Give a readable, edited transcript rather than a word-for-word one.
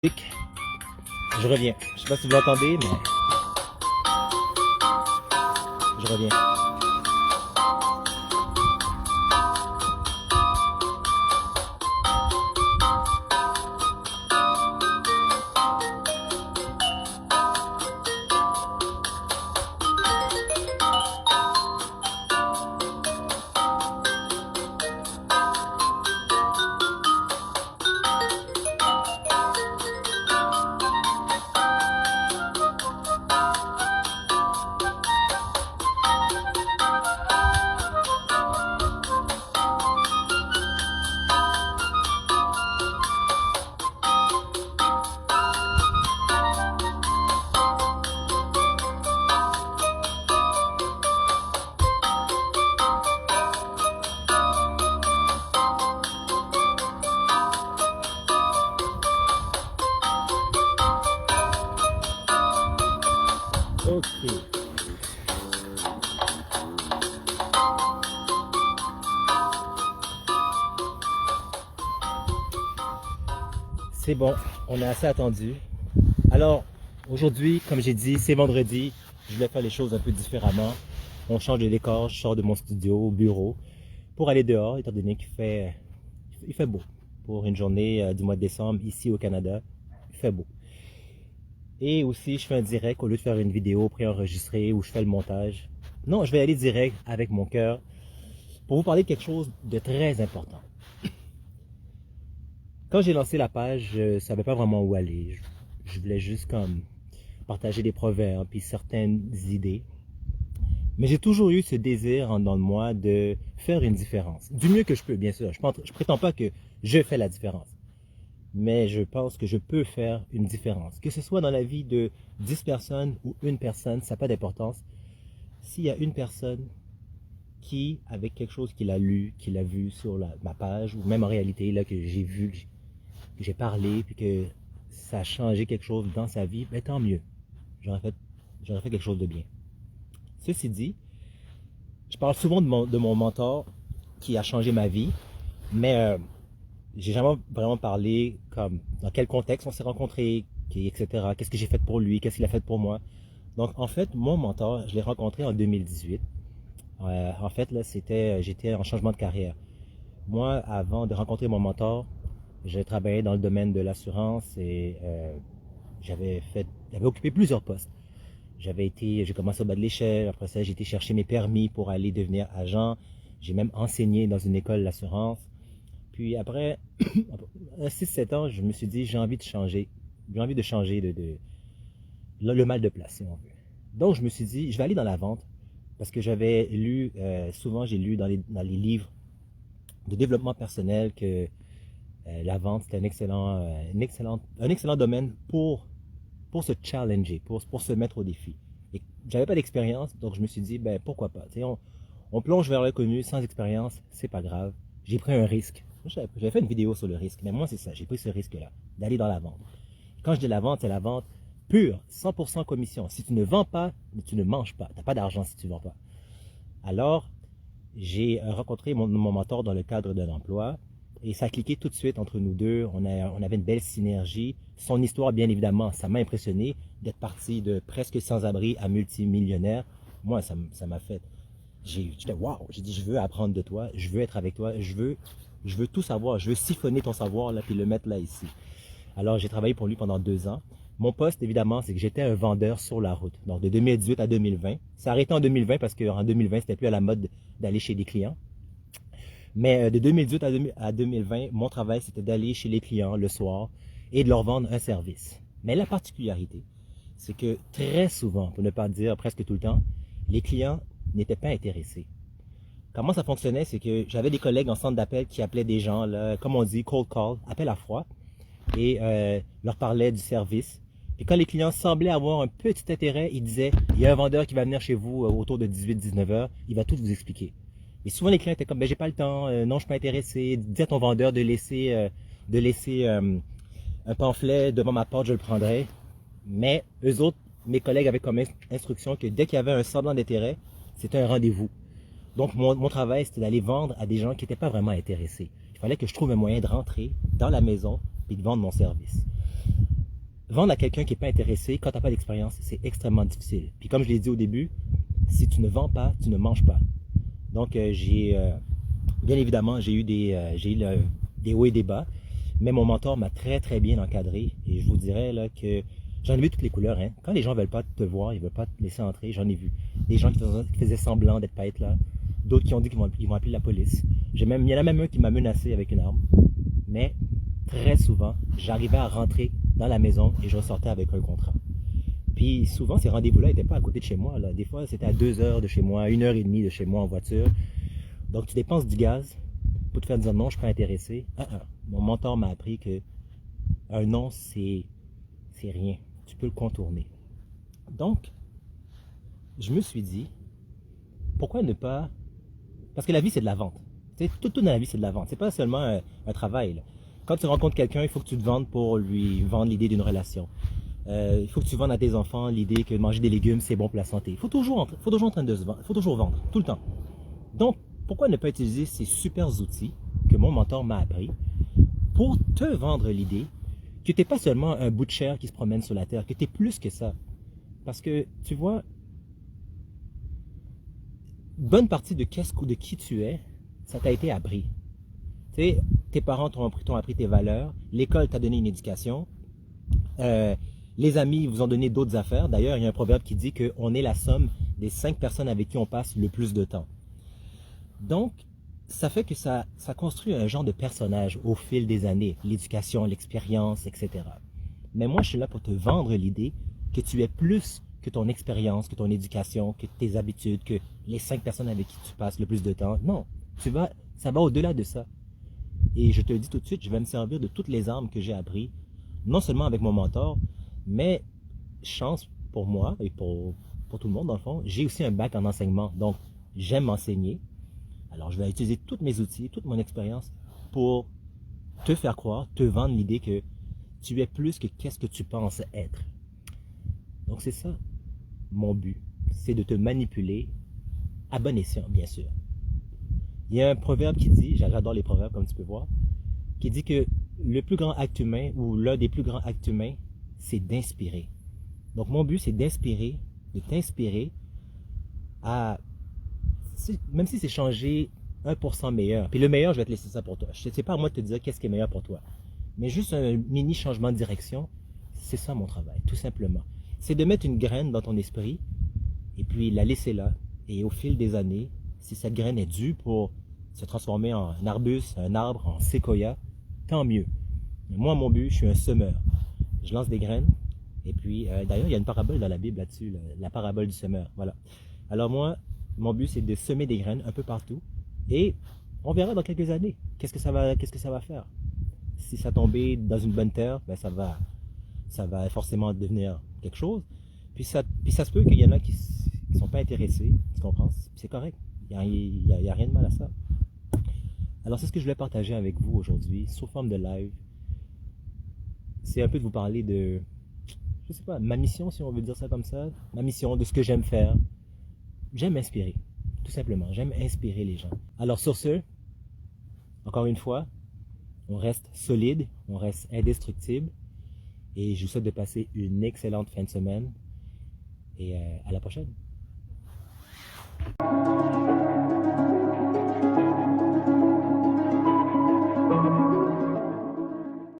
Je reviens. Je sais pas si vous l'entendez, mais je reviens. Ok. C'est bon, on a assez attendu. Alors, aujourd'hui, comme j'ai dit, c'est vendredi. Je voulais faire les choses un peu différemment. On change de décor, je sors de mon studio au bureau pour aller dehors, étant donné il fait beau. Pour une journée du mois de décembre, ici au Canada, il fait beau. Et aussi, je fais un direct au lieu de faire une vidéo préenregistrée où je fais le montage. Non, je vais aller direct avec mon cœur pour vous parler de quelque chose de très important. Quand j'ai lancé la page, je ne savais pas vraiment où aller. Je voulais juste comme partager des proverbes puis certaines idées. Mais j'ai toujours eu ce désir en dedans de moi de faire une différence. Du mieux que je peux, bien sûr. Je prétends pas que je fais la différence. Mais je pense que je peux faire une différence. Que ce soit dans la vie de 10 personnes ou une personne, ça n'a pas d'importance. S'il y a une personne qui, avec quelque chose qu'il a lu, qu'il a vu sur ma page, ou même en réalité, là, que j'ai vu, que j'ai parlé, puis que ça a changé quelque chose dans sa vie, ben tant mieux. J'aurais fait quelque chose de bien. Ceci dit, je parle souvent de mon mentor qui a changé ma vie, mais j'ai jamais vraiment parlé comme dans quel contexte on s'est rencontrés, etc. Qu'est-ce que j'ai fait pour lui, qu'est-ce qu'il a fait pour moi. Donc en fait, mon mentor, je l'ai rencontré en 2018. En fait, là, j'étais en changement de carrière. Moi, avant de rencontrer mon mentor, j'ai travaillé dans le domaine de l'assurance et j'avais occupé plusieurs postes. J'ai commencé au bas de l'échelle, après ça, j'ai été chercher mes permis pour aller devenir agent. J'ai même enseigné dans une école d'assurance. Puis après 6-7 ans, je me suis dit, j'ai envie de changer. J'ai envie de changer le mal de place, si on veut. Donc, je me suis dit, je vais aller dans la vente parce que j'avais lu, souvent j'ai lu dans les livres de développement personnel que la vente, c'était un excellent domaine pour se challenger, pour se mettre au défi. Et j'avais pas d'expérience, donc je me suis dit, ben pourquoi pas. On plonge vers l'inconnu sans expérience, c'est pas grave. J'ai pris un risque. J'avais fait une vidéo sur le risque, mais moi c'est ça, j'ai pris ce risque-là, d'aller dans la vente. Quand je dis la vente, c'est la vente pure, 100% commission. Si tu ne vends pas, tu ne manges pas. Tu n'as pas d'argent si tu ne vends pas. Alors, j'ai rencontré mon mentor dans le cadre d'un emploi et ça a cliqué tout de suite entre nous deux. On avait une belle synergie. Son histoire, bien évidemment, ça m'a impressionné d'être parti de presque sans-abri à multimillionnaire. Moi, ça m'a fait... J'étais waouh, j'ai dit je veux apprendre de toi, je veux être avec toi, je veux tout savoir, je veux siphonner ton savoir là puis le mettre là ici. Alors j'ai travaillé pour lui pendant 2 ans. Mon poste évidemment c'est que j'étais un vendeur sur la route. Donc de 2018 à 2020, ça a arrêté en 2020 parce qu'en 2020 c'était plus à la mode d'aller chez des clients. Mais de 2018 à 2020, mon travail c'était d'aller chez les clients le soir et de leur vendre un service. Mais la particularité, c'est que très souvent, pour ne pas dire presque tout le temps, les clients n'étaient pas intéressés. Comment ça fonctionnait, c'est que j'avais des collègues en centre d'appel qui appelaient des gens, là, comme on dit, cold call, appel à froid, et leur parlaient du service. Et quand les clients semblaient avoir un petit intérêt, ils disaient, il y a un vendeur qui va venir chez vous autour de 18-19 heures, il va tout vous expliquer. Et souvent les clients étaient comme, ben j'ai pas le temps, non je suis pas intéressé, dis à ton vendeur de laisser un pamphlet devant ma porte, je le prendrai. Mais eux autres, mes collègues avaient comme instruction que dès qu'il y avait un semblant d'intérêt, c'était un rendez-vous. Donc mon travail, c'était d'aller vendre à des gens qui n'étaient pas vraiment intéressés. Il fallait que je trouve un moyen de rentrer dans la maison et de vendre mon service. vendre à quelqu'un qui n'est pas intéressé, quand tu n'as pas d'expérience, c'est extrêmement difficile. Puis comme je l'ai dit au début, si tu ne vends pas, tu ne manges pas. Donc bien évidemment, j'ai eu des hauts et des bas, mais mon mentor m'a très très bien encadré et je vous dirais là que j'en ai vu toutes les couleurs. Hein. Quand les gens veulent pas te voir, ils veulent pas te laisser entrer, j'en ai vu. Des gens qui faisaient semblant d'être pas être là, d'autres qui ont dit qu'ils vont appeler la police. Il y en a même un qui m'a menacé avec une arme. Mais très souvent, j'arrivais à rentrer dans la maison et je ressortais avec un contrat. Puis souvent, ces rendez-vous-là n'étaient pas à côté de chez moi. Là. Des fois, c'était à 2 heures de chez moi, 1 heure et demie de chez moi en voiture. Donc, tu dépenses du gaz pour te faire dire non, je ne suis pas intéressé. Mon mentor m'a appris que un non, c'est rien. Tu peux le contourner. Donc, je me suis dit, pourquoi ne pas... Parce que la vie, c'est de la vente. Tout dans la vie, c'est de la vente. C'est pas seulement un travail. Là. Quand tu rencontres quelqu'un, il faut que tu te vendes pour lui vendre l'idée d'une relation. Il faut que tu vendes à tes enfants l'idée que manger des légumes, c'est bon pour la santé. Il faut toujours en train de se vendre. Il faut toujours vendre, tout le temps. Donc, pourquoi ne pas utiliser ces super outils que mon mentor m'a appris pour te vendre l'idée que tu n'es pas seulement un bout de chair qui se promène sur la terre, que tu es plus que ça. Parce que, tu vois, bonne partie de qui tu es, ça t'a été appris. Tu sais, tes parents t'ont appris tes valeurs, l'école t'a donné une éducation, les amis vous ont donné d'autres affaires. D'ailleurs, il y a un proverbe qui dit qu'on est la somme des 5 personnes avec qui on passe le plus de temps. Donc, ça fait que ça construit un genre de personnage au fil des années, l'éducation, l'expérience, etc. Mais moi, je suis là pour te vendre l'idée que tu es plus que ton expérience, que ton éducation, que tes habitudes, que les 5 personnes avec qui tu passes le plus de temps. Non, ça va au-delà de ça. Et je te le dis tout de suite, je vais me servir de toutes les armes que j'ai apprises, non seulement avec mon mentor, mais chance pour moi et pour tout le monde dans le fond, j'ai aussi un bac en enseignement. Donc, j'aime enseigner. Alors, je vais utiliser tous mes outils, toute mon expérience pour te faire croire, te vendre l'idée que tu es plus que qu'est-ce que tu penses être. Donc, c'est ça mon but. C'est de te manipuler à bon escient, bien sûr. Il y a un proverbe qui dit, j'adore les proverbes comme tu peux voir, qui dit que le plus grand acte humain ou l'un des plus grands actes humains, c'est d'inspirer. Donc, mon but, c'est d'inspirer, de t'inspirer à... Même si c'est changer 1% meilleur. Puis le meilleur, je vais te laisser ça pour toi. Je ne sais pas à moi de te dire qu'est-ce qui est meilleur pour toi. Mais juste un mini changement de direction, c'est ça mon travail, tout simplement. C'est de mettre une graine dans ton esprit et puis la laisser là. Et au fil des années, si cette graine est due pour se transformer en un arbuste, un arbre, en séquoia, tant mieux. Mais moi, mon but, je suis un semeur. Je lance des graines. Et puis, d'ailleurs, il y a une parabole dans la Bible là-dessus, la parabole du semeur. Voilà. Alors moi, mon but, c'est de semer des graines un peu partout. Et on verra dans quelques années qu'est-ce que ça va faire. Si ça tombait dans une bonne terre, ben ça va forcément devenir quelque chose. Puis ça se peut qu'il y en a qui ne sont pas intéressés, tu comprends? C'est correct. Il y a rien de mal à ça. Alors c'est ce que je voulais partager avec vous aujourd'hui, sous forme de live. C'est un peu de vous parler de, je sais pas, ma mission, si on veut dire ça comme ça. Ma mission, de ce que j'aime faire. J'aime inspirer, tout simplement. J'aime inspirer les gens. Alors sur ce, encore une fois, on reste solide, on reste indestructible. Et je vous souhaite de passer une excellente fin de semaine. Et à la prochaine.